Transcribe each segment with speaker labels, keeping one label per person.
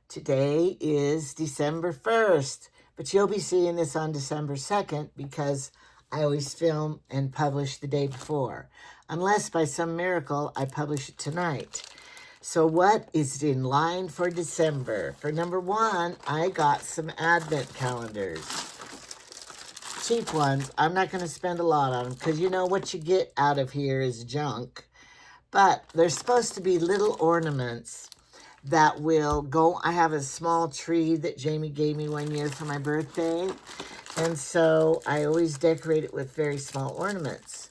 Speaker 1: Today is December 1st, but you'll be seeing this on December 2nd because I always film and publish the day before. Unless by some miracle, I publish it tonight. So what is in line for December? For number one, I got some advent calendars. Cheap ones. I'm not going to spend a lot on them because you know what you get out of here is junk. But they're supposed to be little ornaments that will go. I have a small tree that Jamie gave me one year for my birthday. And so I always decorate it with very small ornaments.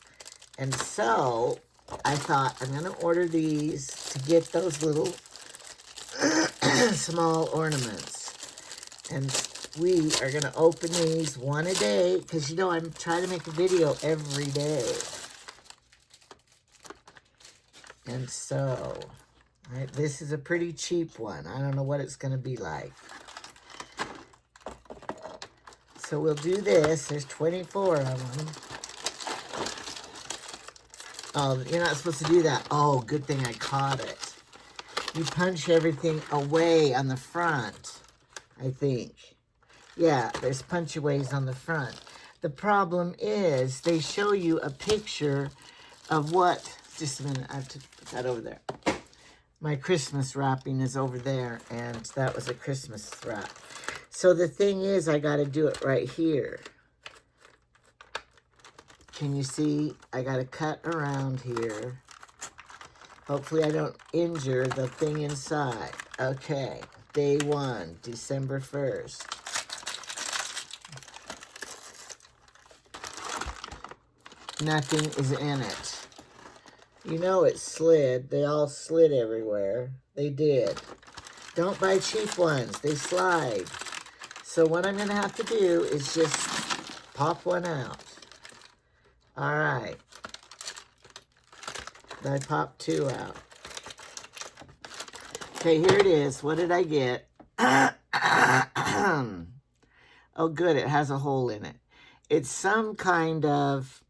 Speaker 1: And so I thought I'm going to order these to get those little small ornaments. And we are going to open these one a day because, you know, I'm trying to make a video every day. And so, right, this is a pretty cheap one. I don't know what it's going to be like. So we'll do this. There's 24 of them. Oh, you're not supposed to do that. Oh, good thing I caught it. You punch everything away on the front, I think. Yeah, there's punch-aways on the front. The problem is they show you a picture of what... Just a minute, I have to put that over there. My Christmas wrapping is over there, and that was a Christmas wrap. So the thing is, I got to do it right here. Can you see? I got to cut around here. Hopefully I don't injure the thing inside. Okay, day one, December 1st. Nothing is in it. You know it slid. They all slid everywhere. They did. Don't buy cheap ones. They slide. So what I'm going to have to do is just pop one out. All right. I popped two out. Okay, here it is. What did I get? Oh, good. It has a hole in it. It's some kind of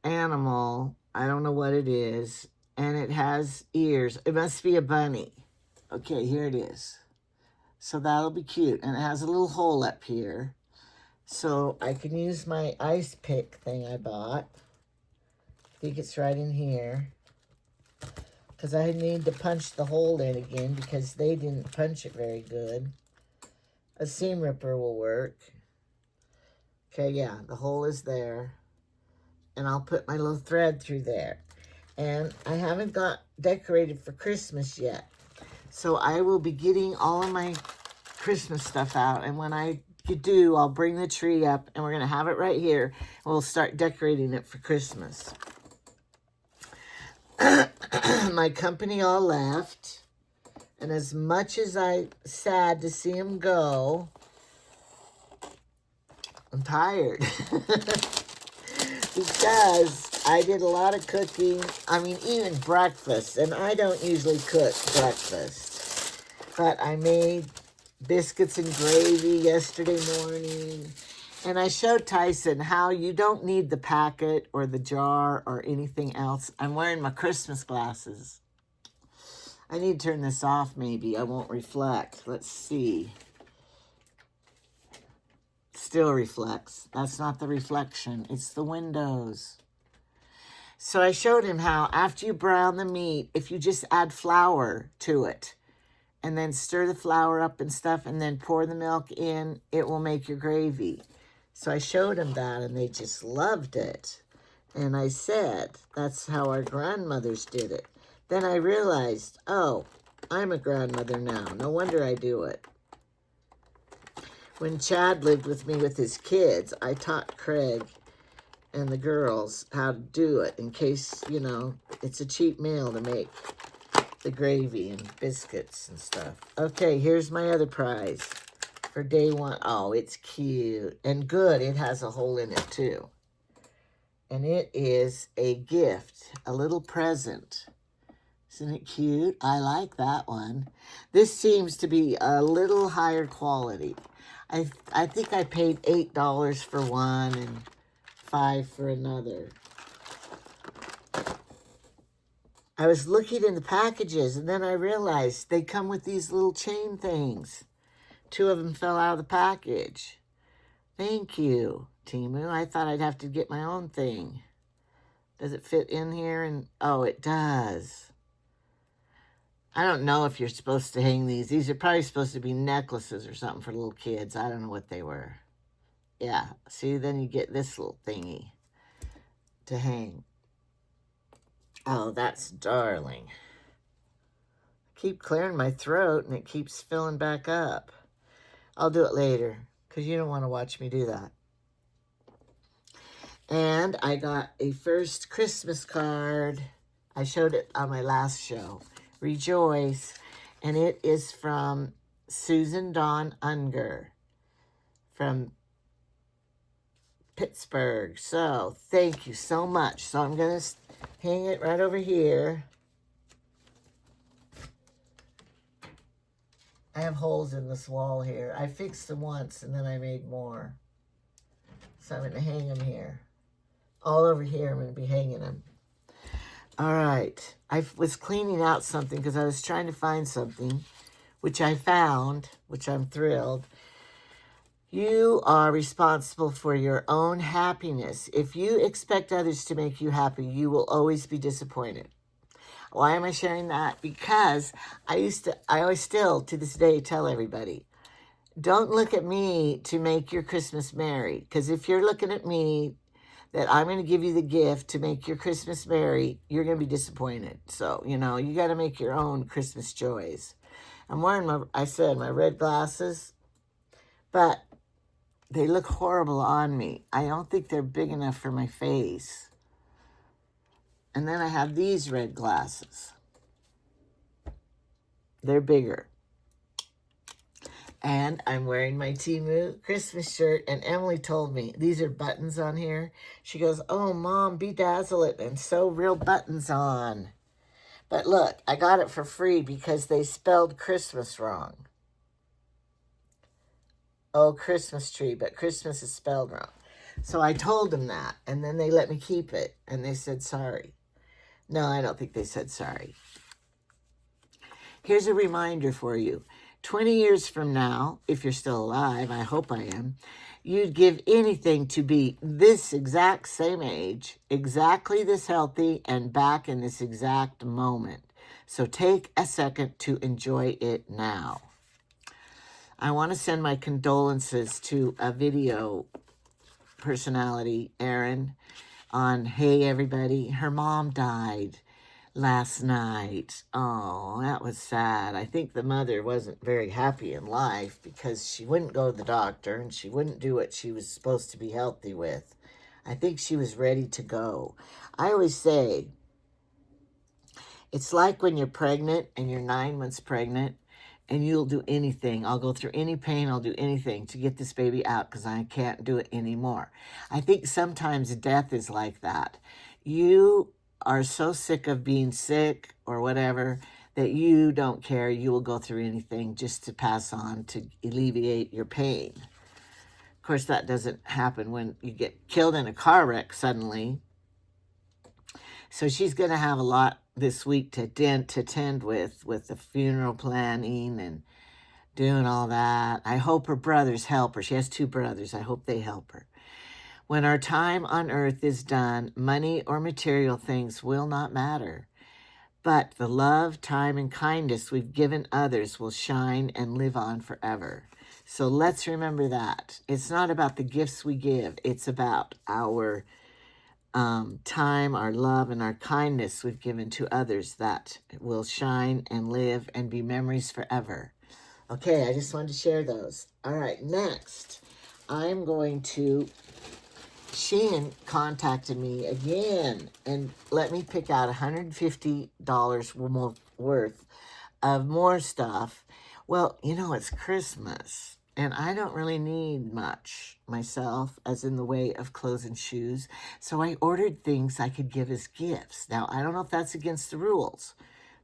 Speaker 1: animal. I don't know what it is. And it has ears. It must be a bunny. Okay, here it is. So that'll be cute. And it has a little hole up here. So I can use my ice pick thing I bought. I think it's right in here. Because I need to punch the hole in again because they didn't punch it very good. A seam ripper will work. Okay, yeah, the hole is there. And I'll put my little thread through there. And I haven't got decorated for Christmas yet. So I will be getting all of my Christmas stuff out. And when I do, I'll bring the tree up and we're going to have it right here. And we'll start decorating it for Christmas. My company all left. And as much as I'm sad to see them go, I'm tired. Because I did a lot of cooking. I mean, even breakfast. And I don't usually cook breakfast. But I made biscuits and gravy yesterday morning. And I showed Tyson how you don't need the packet or the jar or anything else. I'm wearing my Christmas glasses. I need to turn this off maybe. I won't reflect. Let's see. Still reflects. That's not the reflection. It's the windows. So I showed him how after you brown the meat, if you just add flour to it and then stir the flour up and stuff and then pour the milk in, it will make your gravy. So I showed him that and they just loved it. And I said, that's how our grandmothers did it. Then I realized, oh, I'm a grandmother now. No wonder I do it. When Chad lived with me with his kids, I taught Craig and the girls how to do it in case, you know, it's a cheap meal to make the gravy and biscuits and stuff. Okay, here's my other prize for day one. Oh, it's cute and good. It has a hole in it too. And it is a gift, a little present. Isn't it cute? I like that one. This seems to be a little higher quality. I think I paid $8 for one and $5 for another. I was looking in the packages, and then I realized they come with these little chain things. 2 of them fell out of the package. Thank you, Temu. I thought I'd have to get my own thing. Does it fit in here? And oh, it does. I don't know if you're supposed to hang these. These are probably supposed to be necklaces or something for little kids. I don't know what they were. Yeah, see, then you get this little thingy to hang. Oh, that's darling. I keep clearing my throat and it keeps filling back up. I'll do it later because you don't want to watch me do that. And I got a first Christmas card. I showed it on my last show. Rejoice. And it is from Susan Dawn Unger from Pittsburgh. So thank you so much. So I'm going to hang it right over here. I have holes in this wall here. I fixed them once and then I made more. So I'm going to hang them here. All over here, I'm going to be hanging them. All right. I was cleaning out something because I was trying to find something, which I found, which I'm thrilled. You are responsible for your own happiness. If you expect others to make you happy, you will always be disappointed. Why am I sharing that? Because I always still, to this day, tell everybody, don't look at me to make your Christmas merry. Because if you're looking at me that I'm going to give you the gift to make your Christmas merry, you're going to be disappointed. So, you know, you got to make your own Christmas joys. I'm wearing my red glasses, but they look horrible on me. I don't think they're big enough for my face. And then I have these red glasses. They're bigger. And I'm wearing my Temu Christmas shirt. And Emily told me, these are buttons on here. She goes, oh, Mom, bedazzle it and sew real buttons on. But look, I got it for free because they spelled Christmas wrong. Oh, Christmas tree, but Christmas is spelled wrong. So I told them that, and then they let me keep it, and they said sorry. No, I don't think they said sorry. Here's a reminder for you. 20 years from now, if you're still alive, I hope I am, you'd give anything to be this exact same age, exactly this healthy, and back in this exact moment. So take a second to enjoy it now. I want to send my condolences to a video personality, Erin, on Hey Everybody. Her mom died last night. Oh, that was sad. I think the mother wasn't very happy in life because she wouldn't go to the doctor and she wouldn't do what she was supposed to be healthy with. I think she was ready to go. I always say, it's like when you're pregnant and you're 9 months pregnant and you'll do anything. I'll go through any pain. I'll do anything to get this baby out because I can't do it anymore. I think sometimes death is like that. You are so sick of being sick or whatever that you don't care. You will go through anything just to pass on, to alleviate your pain. Of course, that doesn't happen when you get killed in a car wreck suddenly. So she's going to have a lot this week to tend with the funeral planning and doing all that. I hope her brothers help her. She has 2 brothers. I hope they help her. When our time on earth is done, money or material things will not matter. But the love, time, and kindness we've given others will shine and live on forever. So let's remember that. It's not about the gifts we give. It's about our time, our love, and our kindness we've given to others that will shine and live and be memories forever. Okay, I just wanted to share those. All right, next, I'm going to... Shein contacted me again and let me pick out $150 worth of more stuff. Well, you know, it's Christmas, and I don't really need much myself, as in the way of clothes and shoes. So I ordered things I could give as gifts. Now, I don't know if that's against the rules.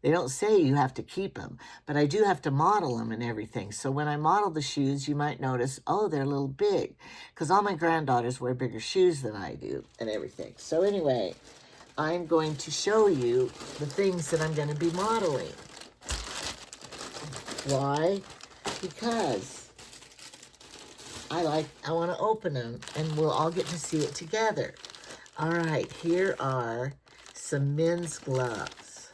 Speaker 1: They don't say you have to keep them, but I do have to model them and everything. So when I model the shoes, you might notice, oh, they're a little big, because all my granddaughters wear bigger shoes than I do and everything. So anyway, I'm going to show you the things that I'm going to be modeling. Why? Because I want to open them and we'll all get to see it together. All right, here are some men's gloves.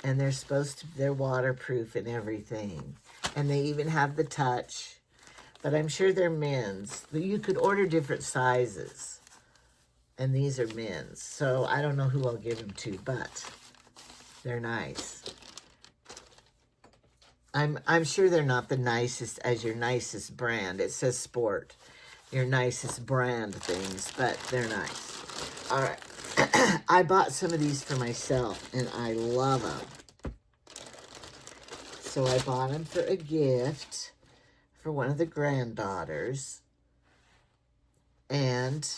Speaker 1: And they're waterproof and everything. And they even have the touch. But I'm sure they're men's. You could order different sizes. And these are men's. So I don't know who I'll give them to, but they're nice. I'm sure they're not the nicest as your nicest brand. It says sport. Your nicest brand things, but they're nice. All right. I bought some of these for myself, and I love them. So I bought them for a gift for one of the granddaughters. And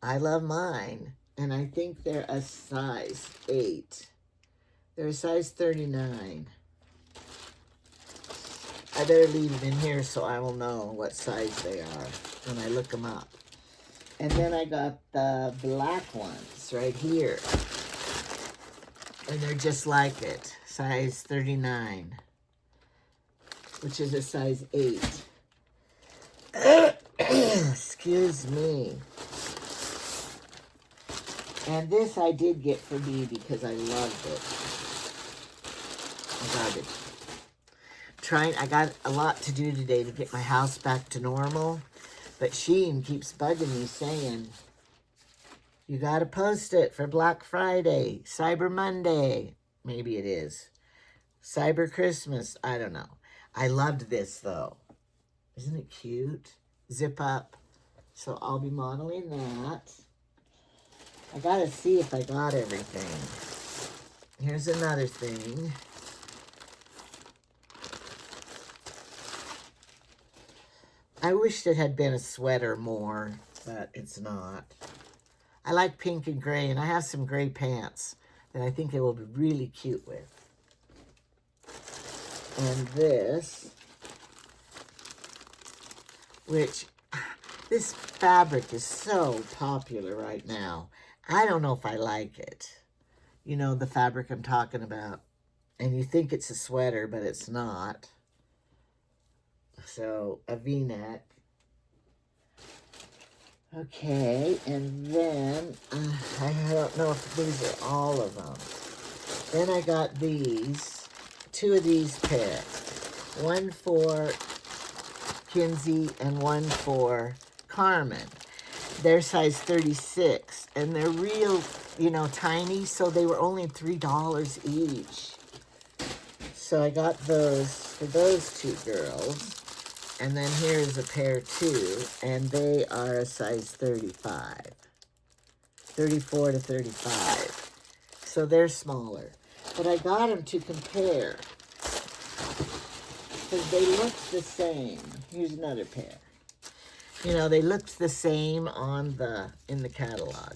Speaker 1: I love mine. And I think they're a size 8. They're a size 39. I better leave them in here so I will know what size they are when I look them up. And then I got the black ones right here. And they're just like it, size 39, which is a size 8. Excuse me. And this I did get for me because I loved it. I got it. I got a lot to do today to get my house back to normal, but Shein keeps bugging me saying, you got to post it for Black Friday, Cyber Monday. Maybe it is. Cyber Christmas. I don't know. I loved this, though. Isn't it cute? Zip up. So I'll be modeling that. I got to see if I got everything. Here's another thing. I wished it had been a sweater more, but it's not. I like pink and gray, and I have some gray pants that I think they will be really cute with. And this, this fabric is so popular right now. I don't know if I like it. You know, the fabric I'm talking about. And you think it's a sweater, but it's not. So, a V-neck. Okay, and then, I don't know if these are all of them. Then I got these, 2 of these pairs. One for Kinsey and one for Carmen. They're size 36, and they're real, you know, tiny, so they were only $3 each. So I got those for those 2 girls. And then here's a pair too, and they are a size 35. 34 to 35. So they're smaller. But I got them to compare, because they look the same. Here's another pair. You know, they looked the same in the catalog.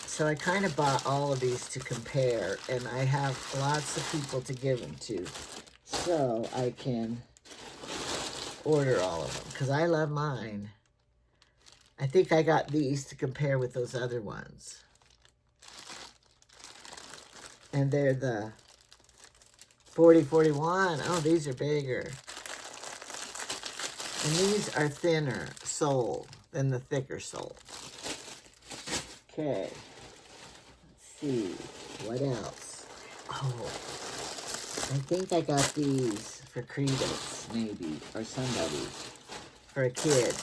Speaker 1: So I kind of bought all of these to compare, and I have lots of people to give them to. So I can order all of them, because I love mine. I think I got these to compare with those other ones. And they're the 40-41. Oh, these are bigger. And these are thinner sole than the thicker sole. Okay. Let's see. What else? Oh. I think I got these for Credence, maybe, or somebody, for a kid.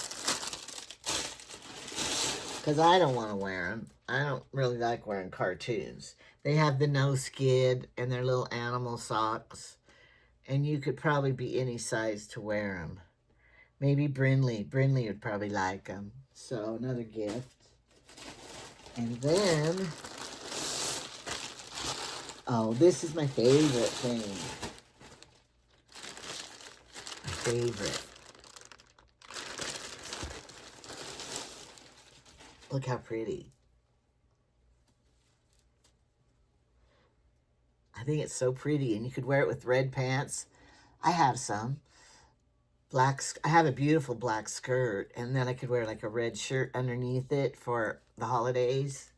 Speaker 1: Because I don't want to wear them. I don't really like wearing cartoons. They have the no skid and their little animal socks. And you could probably be any size to wear them. Maybe Brinley. Brinley would probably like them. So, another gift. And then... oh, this is my favorite thing. My favorite. Look how pretty. I think it's so pretty, and you could wear it with red pants. I have some. I have a beautiful black skirt, and then I could wear like a red shirt underneath it for the holidays.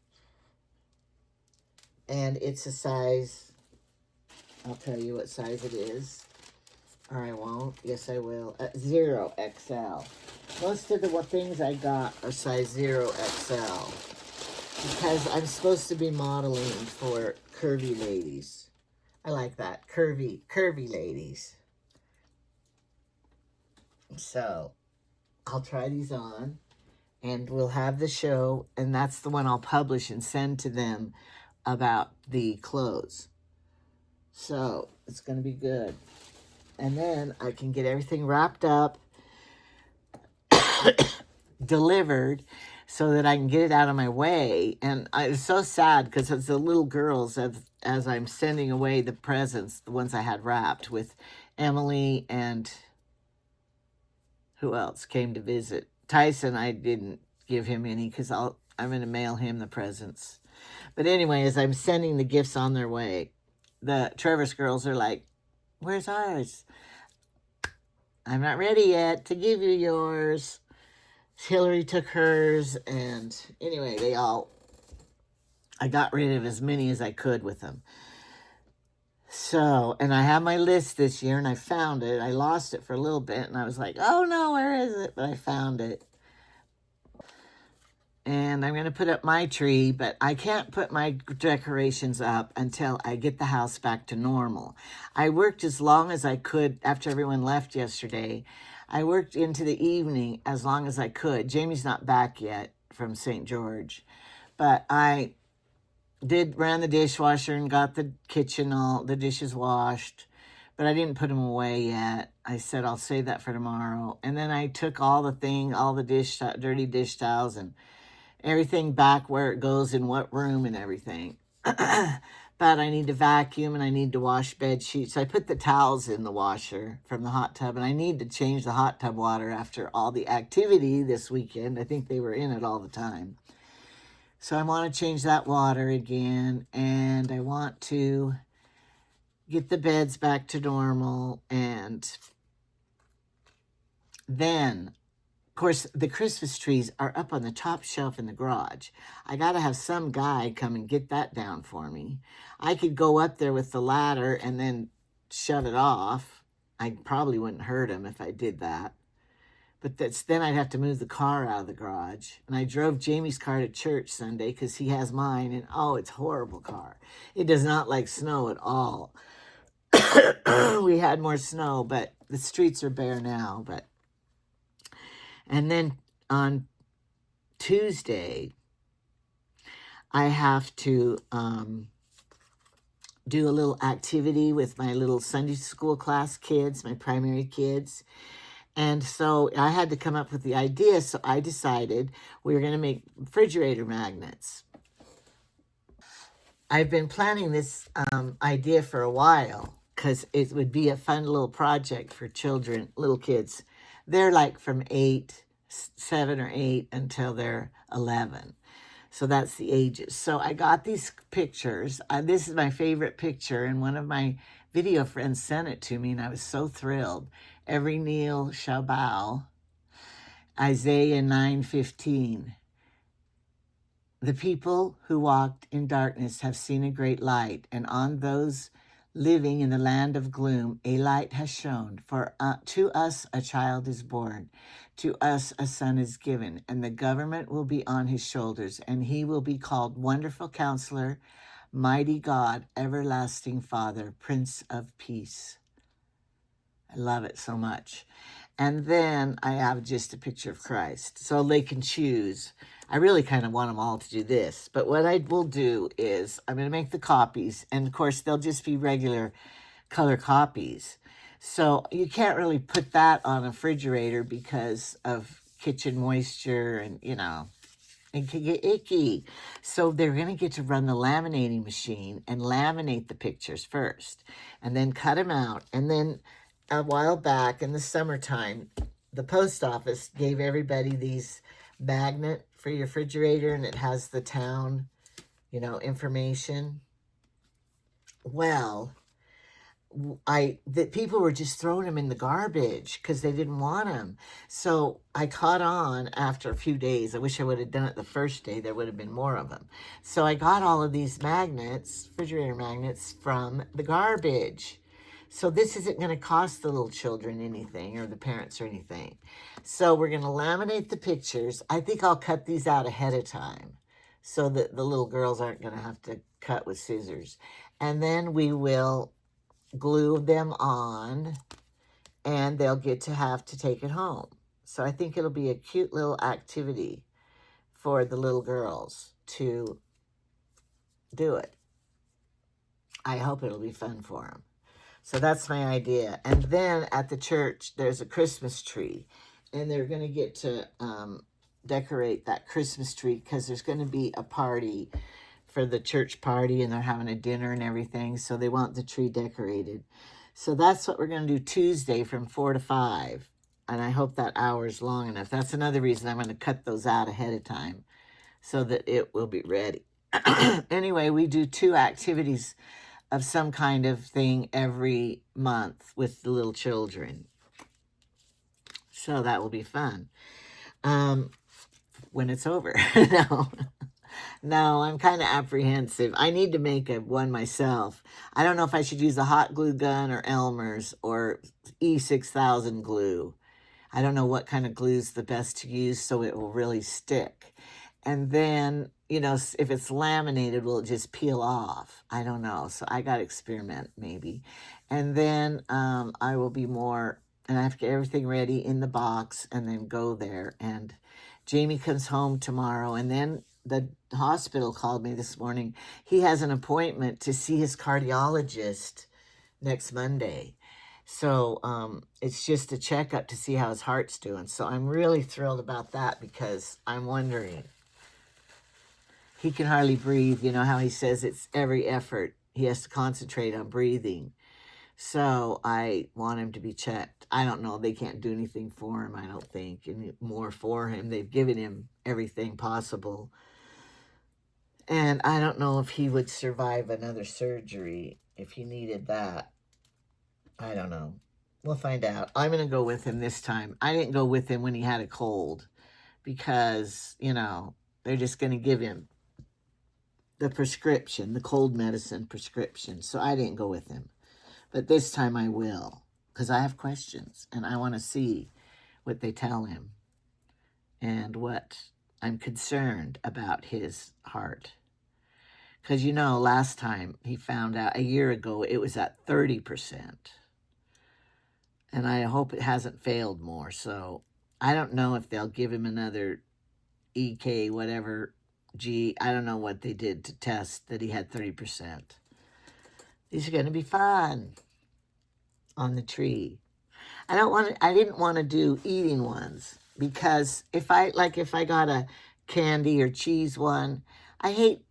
Speaker 1: And it's a size, I'll tell you what size it is. Or I won't. Yes, I will. 0XL. Most of the things I got are size 0XL. Because I'm supposed to be modeling for curvy ladies. I like that. Curvy ladies. So, I'll try these on. And we'll have the show. And that's the one I'll publish and send to them about the clothes. So, it's going to be good. And then I can get everything wrapped up, delivered, so that I can get it out of my way. And it's so sad because it's the little girls, as I'm sending away the presents, the ones I had wrapped, with Emily and who else came to visit. Tyson, I didn't give him any because I'm going to mail him the presents. But anyway, as I'm sending the gifts on their way, the Travis girls are like, "Where's ours? I'm not ready yet to give you yours." Hillary took hers, and anyway, I got rid of as many as I could with them. So, and I have my list this year, and I found it. I lost it for a little bit, and I was like, oh no, where is it? But I found it. And I'm going to put up my tree, but I can't put my decorations up until I get the house back to normal. I worked as long as I could after everyone left yesterday. I worked into the evening as long as I could. Jamie's not back yet from St. George, but I ran the dishwasher and got the kitchen, all the dishes washed, but I didn't put them away yet. I said I'll save that for tomorrow. And then I took all the dirty dish towels and everything back where it goes in what room and everything. But I need to vacuum and I need to wash bed sheets. I put the towels in the washer from the hot tub, and I need to change the hot tub water after all the activity this weekend. I think they were in it all the time. So I want to change that water again, and I want to get the beds back to normal. And then, of course, the Christmas trees are up on the top shelf in the garage. I got to have some guy come and get that down for me. I could go up there with the ladder and then shut it off. I probably wouldn't hurt him if I did that. But then I'd have to move the car out of the garage. And I drove Jamie's car to church Sunday because he has mine. And, oh, it's a horrible car. It does not like snow at all. We had more snow, but the streets are bare now. And then on Tuesday, I have to do a little activity with my little Sunday school class kids, my primary kids. And so I had to come up with the idea, so I decided we were going to make refrigerator magnets. I've been planning this idea for a while because it would be a fun little project for children, little kids. They're like from 7 or 8 until they're 11. So that's the ages. So I got these pictures. This is my favorite picture, and one of my video friends sent it to me, and I was so thrilled. Every knee shall bow. Isaiah 9:15. The people who walked in darkness have seen a great light, and on those living in the land of gloom, a light has shone. For to us a child is born, to us a son is given, and the government will be on his shoulders, and he will be called Wonderful Counselor, Mighty God, Everlasting Father, Prince of Peace. I love it so much. And then I have just a picture of Christ, so they can choose. I really kind of want them all to do this, but what I will do is I'm going to make the copies, and of course they'll just be regular color copies. So you can't really put that on a refrigerator because of kitchen moisture and, it can get icky. So they're going to get to run the laminating machine and laminate the pictures first and then cut them out. And then a while back in the summertime, the post office gave everybody these magnet for your refrigerator, and it has the town, information. Well, that people were just throwing them in the garbage because they didn't want them. So I caught on after a few days. I wish I would have done it the first day. There would have been more of them. So I got all of these magnets, refrigerator magnets, from the garbage. So this isn't going to cost the little children anything or the parents or anything. So we're going to laminate the pictures. I think I'll cut these out ahead of time so that the little girls aren't going to have to cut with scissors. And then we will glue them on, and they'll get to have to take it home. So I think it'll be a cute little activity for the little girls to do it. I hope it'll be fun for them. So that's my idea. And then at the church, there's a Christmas tree, and they're going to get to decorate that Christmas tree because there's going to be a party for the church party, and they're having a dinner and everything, so they want the tree decorated. So that's what we're going to do Tuesday from 4 to 5, and I hope that hour is long enough. That's another reason I'm going to cut those out ahead of time so that it will be ready. Anyway, we do 2 activities of some kind of thing every month with the little children. So that will be fun. When it's over. No, I'm kind of apprehensive. I need to make one myself. I don't know if I should use a hot glue gun or Elmer's or E6000 glue. I don't know what kind of glue is the best to use so it will really stick. And then, you know, if it's laminated, will it just peel off? I don't know. So I got to experiment maybe. And then I will be more, and I have to get everything ready in the box and then go there. And Jamie comes home tomorrow, and then the hospital called me this morning. He has an appointment to see his cardiologist next Monday. So it's just a checkup to see how his heart's doing. So I'm really thrilled about that because I'm wondering. He can hardly breathe. You know how he says it's every effort. He has to concentrate on breathing. So I want him to be checked. I don't know. They can't do anything for him, I don't think, and more for him. They've given him everything possible. And I don't know if he would survive another surgery if he needed that. I don't know. We'll find out. I'm going to go with him this time. I didn't go with him when he had a cold because, you know, they're just going to give him the prescription, the cold medicine prescription. So I didn't go with him. But this time I will, because I have questions and I want to see what they tell him and what I'm concerned about his heart. Because, you know, last time he found out, a year ago, it was at 30%. And I hope it hasn't failed more. So I don't know if they'll give him another EK, whatever, G. I don't know what they did to test that he had 30%. These are going to be fun on the tree. I didn't want to do eating ones because if I got a candy or cheese one, I hate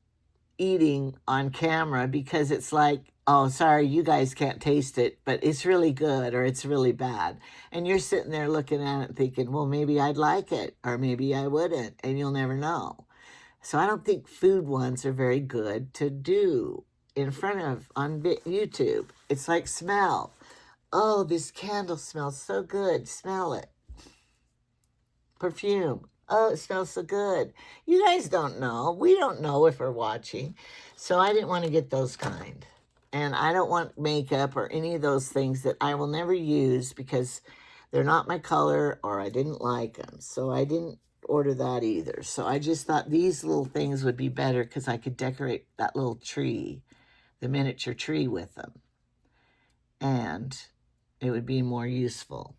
Speaker 1: eating on camera because it's like, oh, sorry, you guys can't taste it, but it's really good or it's really bad. And you're sitting there looking at it thinking, well, maybe I'd like it or maybe I wouldn't, and you'll never know. So I don't think food ones are very good to do in front of on YouTube. It's like smell. Oh, this candle smells so good. Smell it. Perfume. Oh, it smells so good. You guys don't know. We don't know if we're watching. So I didn't want to get those kind. And I don't want makeup or any of those things that I will never use because they're not my color or I didn't like them. So I didn't order that either. So I just thought these little things would be better because I could decorate that little tree, the miniature tree with them. And it would be more useful.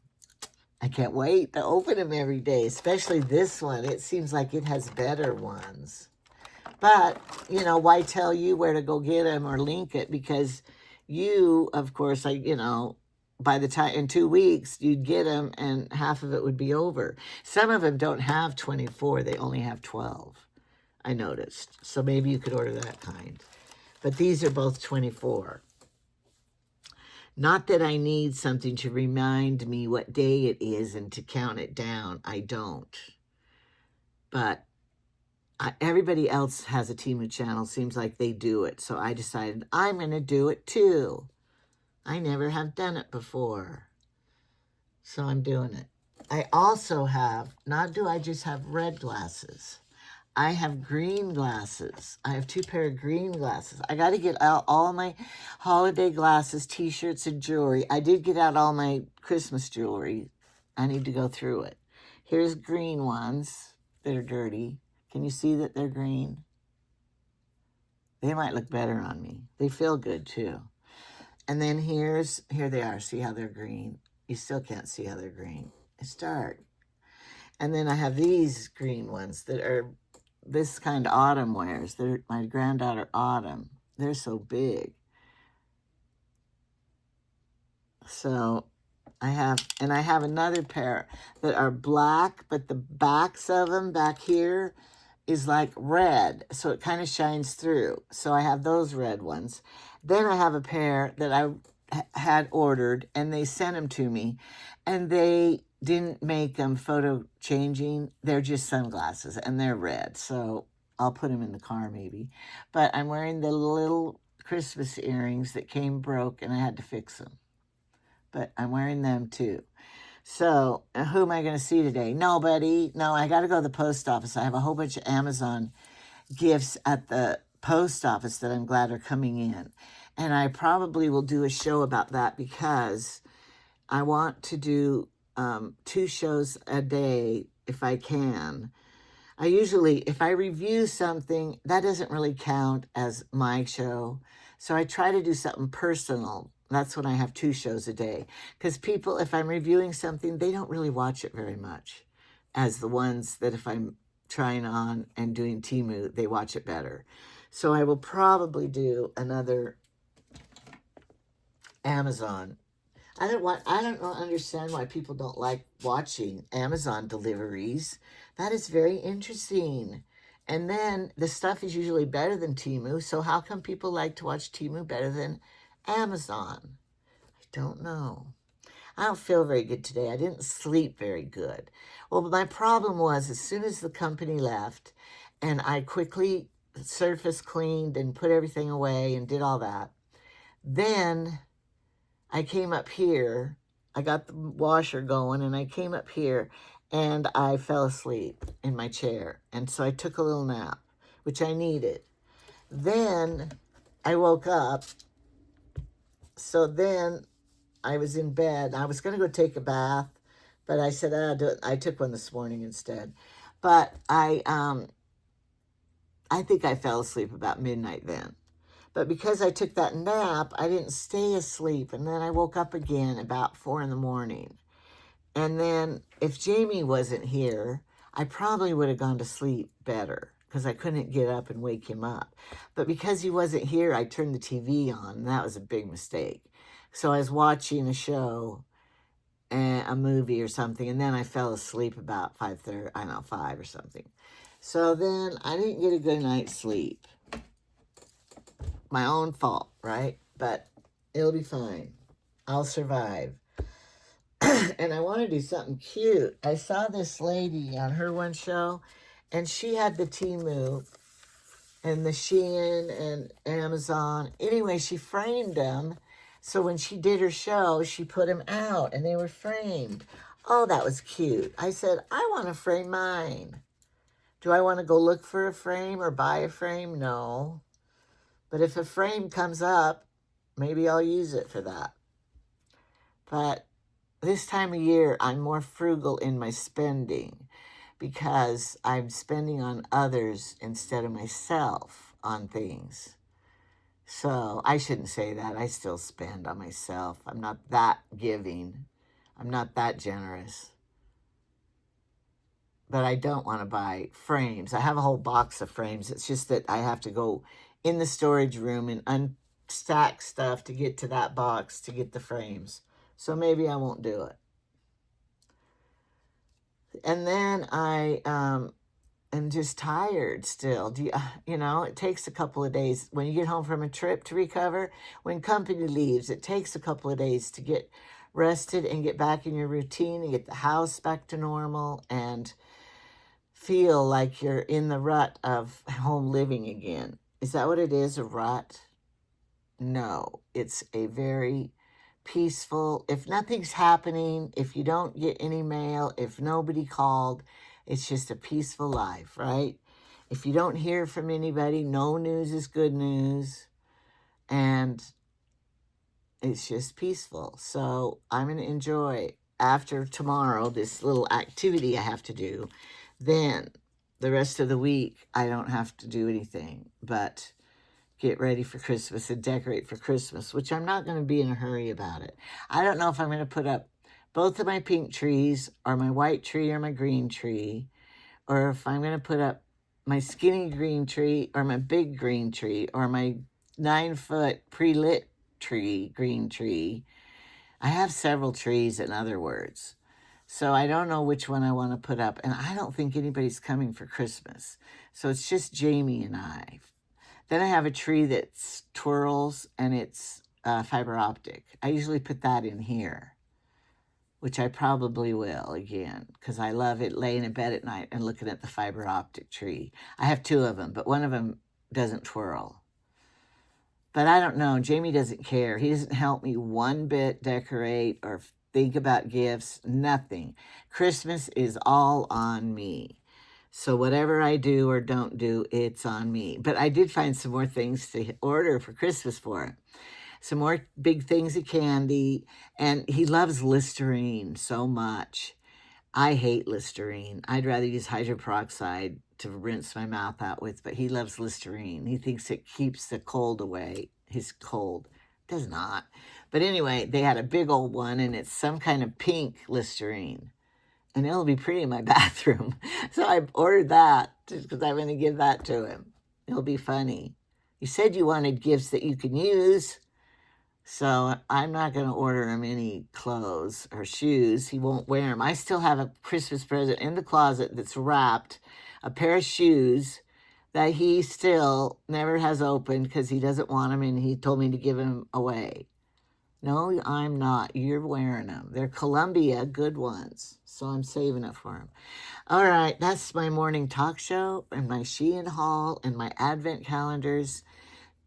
Speaker 1: I can't wait to open them every day, especially this one. It seems like it has better ones. But, you know, why tell you where to go get them or link it? Because you, of course, by the time, in 2 weeks, you'd get them and half of it would be over. Some of them don't have 24. They only have 12, I noticed. So maybe you could order that kind. But these are both 24. Not that I need something to remind me what day it is and to count it down. I don't. But everybody else has a Temu channel. Seems like they do it. So I decided I'm going to do it too. I never have done it before. So I'm doing it. I also have, not do I just have red glasses. I have green glasses. I have 2 pair of green glasses. I got to get out all my holiday glasses, t-shirts, and jewelry. I did get out all my Christmas jewelry. I need to go through it. Here's green ones that are dirty. Can you see that they're green? They might look better on me. They feel good too. And then here they are. See how they're green? You still can't see how they're green. It's dark. And then I have these green ones that are this kind of autumn wears. They're my granddaughter Autumn. They're so big. So I have another pair that are black, but the backs of them back here is like red, so it kind of shines through. So I have those red ones. Then I have a pair that I had ordered, and they sent them to me, and they didn't make them photo changing. They're just sunglasses, and they're red, so I'll put them in the car maybe. But I'm wearing the little Christmas earrings that came broke, and I had to fix them. But I'm wearing them too. So, who am I going to see today? Nobody. No, I got to go to the post office. I have a whole bunch of Amazon gifts at the post office that I'm glad are coming in. And I probably will do a show about that because I want to do 2 shows a day if I can. I usually, if I review something, that doesn't really count as my show. So I try to do something personal. That's when I have 2 shows a day. Because people, if I'm reviewing something, they don't really watch it very much as the ones that if I'm trying on and doing Temu, they watch it better. So I will probably do another Amazon. I don't understand why people don't like watching Amazon deliveries. That is very interesting. And then the stuff is usually better than Temu. So how come people like to watch Temu better than Amazon? I don't know. I don't feel very good today. I didn't sleep very good. Well, my problem was as soon as the company left and I quickly surface cleaned and put everything away and did all that, then I came up here. I got the washer going and I came up here and I fell asleep in my chair. And so I took a little nap, which I needed. Then I woke up. So then I was in bed. I was going to go take a bath, but I said, I took one this morning instead. But I think I fell asleep about midnight then. But because I took that nap, I didn't stay asleep. And then I woke up again about 4 in the morning. And then if Jamie wasn't here, I probably would have gone to sleep better because I couldn't get up and wake him up. But because he wasn't here, I turned the TV on, and that was a big mistake. So I was watching a show, a movie or something, and then I fell asleep about 5:30, I don't know, 5 or something. So then I didn't get a good night's sleep. My own fault, right? But it'll be fine. I'll survive. And I want to do something cute. I saw this lady on her one show, and she had the Temu and the Shein and Amazon. Anyway, she framed them. So when she did her show, she put them out, and they were framed. Oh, that was cute. I said, I want to frame mine. Do I want to go look for a frame or buy a frame? No. But if a frame comes up, maybe I'll use it for that. But this time of year, I'm more frugal in my spending because I'm spending on others instead of myself on things. So I shouldn't say that. I still spend on myself. I'm not that giving. I'm not that generous. But I don't want to buy frames. I have a whole box of frames. It's just that I have to go in the storage room and unstack stuff to get to that box to get the frames. So maybe I won't do it. And then I am just tired still. It takes a couple of days. When you get home from a trip to recover, when company leaves, it takes a couple of days to get rested and get back in your routine and get the house back to normal and feel like you're in the rut of home living again. Is that what it is, a rut? No, it's a very peaceful. If nothing's happening, if you don't get any mail, if nobody called, it's just a peaceful life, right? If you don't hear from anybody, no news is good news. And it's just peaceful. So I'm going to enjoy, after tomorrow, this little activity I have to do. Then the rest of the week, I don't have to do anything but get ready for Christmas and decorate for Christmas, which I'm not going to be in a hurry about it. I don't know if I'm going to put up both of my pink trees, or my white tree, or my green tree, or if I'm going to put up my skinny green tree, or my big green tree, or my 9-foot pre-lit tree, green tree. I have several trees, in other words. So I don't know which one I want to put up, and I don't think anybody's coming for Christmas. So it's just Jamie and I. Then I have a tree that twirls, and it's fiber optic. I usually put that in here, which I probably will again, because I love it laying in bed at night and looking at the fiber optic tree. I have 2 of them, but one of them doesn't twirl. But I don't know. Jamie doesn't care. He doesn't help me one bit decorate or think about gifts, nothing. Christmas is all on me. So whatever I do or don't do, it's on me. But I did find some more things to order for Christmas for him. Some more big things of candy. And he loves Listerine so much. I hate Listerine. I'd rather use hydroperoxide to rinse my mouth out with, but he loves Listerine. He thinks it keeps the cold away, his cold. It does not. But anyway, they had a big old one, and it's some kind of pink Listerine. And it'll be pretty in my bathroom. So I ordered that just because I'm going to give that to him. It'll be funny. You said you wanted gifts that you can use. So I'm not going to order him any clothes or shoes. He won't wear them. I still have a Christmas present in the closet that's wrapped, a pair of shoes that he still never has opened because he doesn't want them, and he told me to give them away. No, I'm not. You're wearing them. They're Columbia good ones. So I'm saving it for him. All right, that's my morning talk show and my Shein haul and my advent calendars.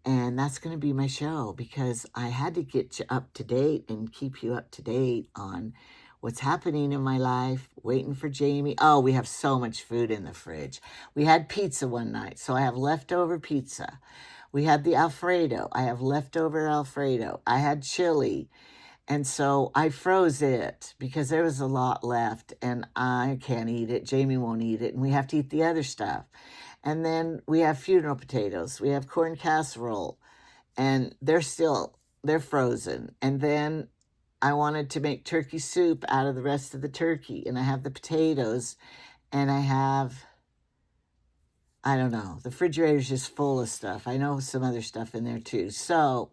Speaker 1: And that's going to be my show because I had to get you up to date and keep you up to date on what's happening in my life, waiting for Jamie. Oh, we have so much food in the fridge. We had pizza one night, so I have leftover pizza. We had the Alfredo. I have leftover Alfredo. I had chili. And so I froze it because there was a lot left and I can't eat it. Jamie won't eat it. And we have to eat the other stuff. And then we have funeral potatoes. We have corn casserole. And they're frozen. And then I wanted to make turkey soup out of the rest of the turkey. And I have the potatoes. And I have, I don't know, the refrigerator's just full of stuff. I know some other stuff in there too. So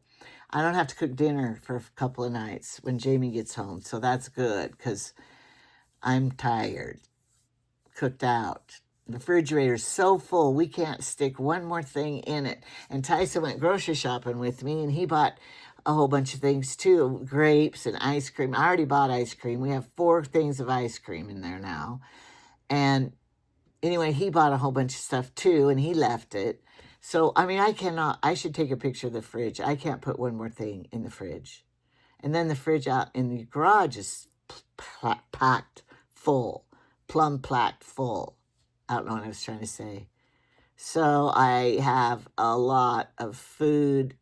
Speaker 1: I don't have to cook dinner for a couple of nights when Jamie gets home. So that's good because I'm tired, cooked out. The refrigerator's so full, we can't stick one more thing in it. And Tyson went grocery shopping with me, and he bought a whole bunch of things too, grapes and ice cream. I already bought ice cream. We have 4 things of ice cream in there now. And anyway, he bought a whole bunch of stuff too, and he left it. So, I mean, I should take a picture of the fridge. I can't put one more thing in the fridge. And then the fridge out in the garage is packed full, plumb-packed full. I don't know what I was trying to say. So I have a lot of food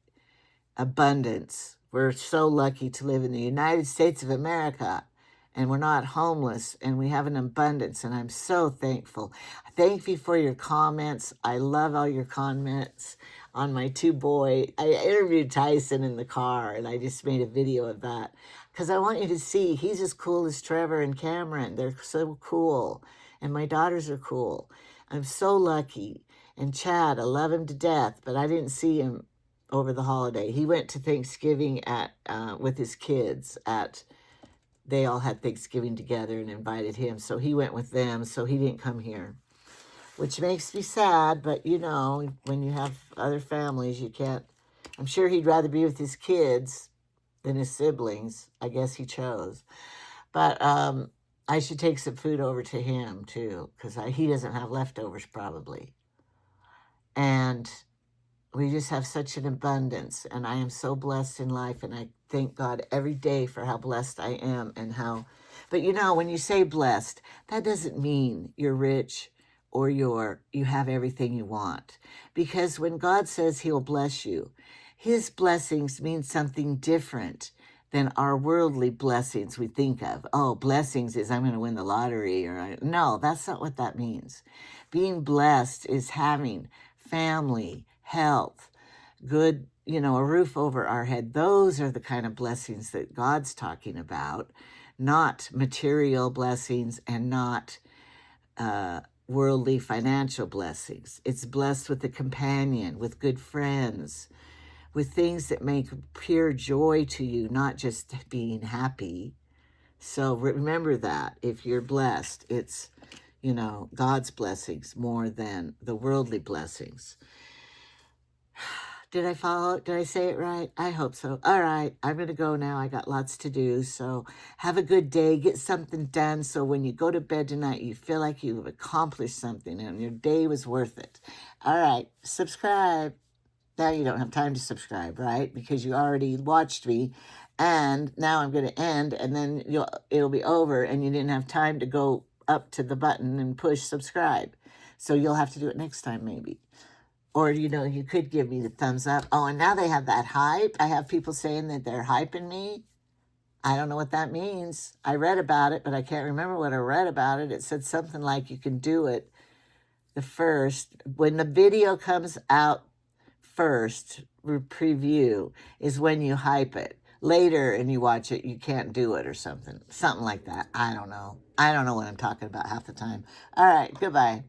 Speaker 1: abundance. We're so lucky to live in the United States of America, and we're not homeless, and we have an abundance, and I'm so thankful. Thank you for your comments. I love all your comments on my 2 boys. I interviewed Tyson in the car, and I just made a video of that because I want you to see he's as cool as Trevor and Cameron. They're so cool, and my daughters are cool. I'm so lucky. And Chad, I love him to death, but I didn't see him over the holiday. He went to Thanksgiving with his kids they all had Thanksgiving together and invited him, so he went with them, so he didn't come here, which makes me sad, but you know, when you have other families, you can't. I'm sure he'd rather be with his kids than his siblings. I guess he chose. But I should take some food over to him, too, because he doesn't have leftovers, probably. And We just have such an abundance, and I am so blessed in life, and I thank God every day for how blessed I am and how, but you know, when you say blessed, that doesn't mean you're rich or you have everything you want. Because when God says he'll bless you, his blessings mean something different than our worldly blessings we think of. Oh, blessings is I'm going to win the lottery, no, that's not what that means. Being blessed is having family, health, good, a roof over our head. Those are the kind of blessings that God's talking about, not material blessings and not worldly financial blessings. It's blessed with a companion, with good friends, with things that make pure joy to you, not just being happy. So remember that. If you're blessed, it's, God's blessings more than the worldly blessings. Did I follow? Did I say it right? I hope so. All right, I'm going to go now. I got lots to do. So have a good day. Get something done so when you go to bed tonight, you feel like you've accomplished something and your day was worth it. All right, subscribe. Now you don't have time to subscribe, right? Because you already watched me. And now I'm going to end, and then it'll be over, and you didn't have time to go up to the button and push subscribe. So you'll have to do it next time, maybe. Or, you could give me the thumbs up. Oh, and now they have that hype. I have people saying that they're hyping me. I don't know what that means. I read about it, but I can't remember what I read about it. It said something like you can do it when the video comes out first, preview, is when you hype it. Later and you watch it, you can't do it or something. Something like that. I don't know. I don't know what I'm talking about half the time. All right, goodbye.